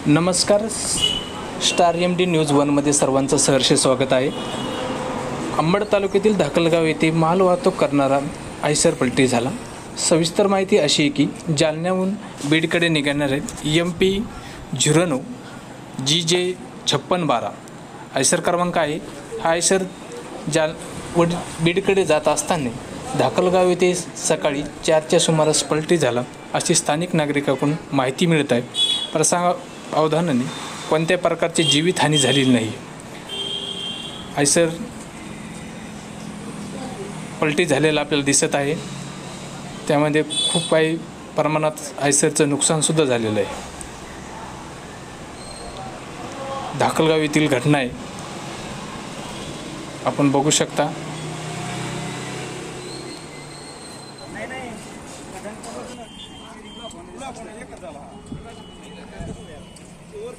नमस्कार. Star MD news 1मध्ये सर्वांचं सहर्ष स्वागत आहे. अंबड तालुक्यातील धाकलगाव येथे मालवाहतूक करणारा आयसर पलटी झाला. सविस्तर माहिती अशी आहे की जालन्याहून बीडकडे निघणारे MP 09 GJ 5612 आयसर क्रमांक आहे. हा आयसर बीडकडे जात असताना धाकलगाव येथे सकाळी 4च्या सुमारास पलटी झाला अशी स्थानिक नागरिकांकडून माहिती मिळत आहे. प्रसंग अवधानाने कोणत्या प्रकारची जीवितहानी झालेली नाही. आयसर पलटी झालेला आपल्याला दिसत आहे. त्यामध्ये खूप काही प्रमाणात आयसरचं नुकसानसुद्धा झालेलं आहे. धाकलगाव येथील घटना आहे, आपण बघू शकता. वर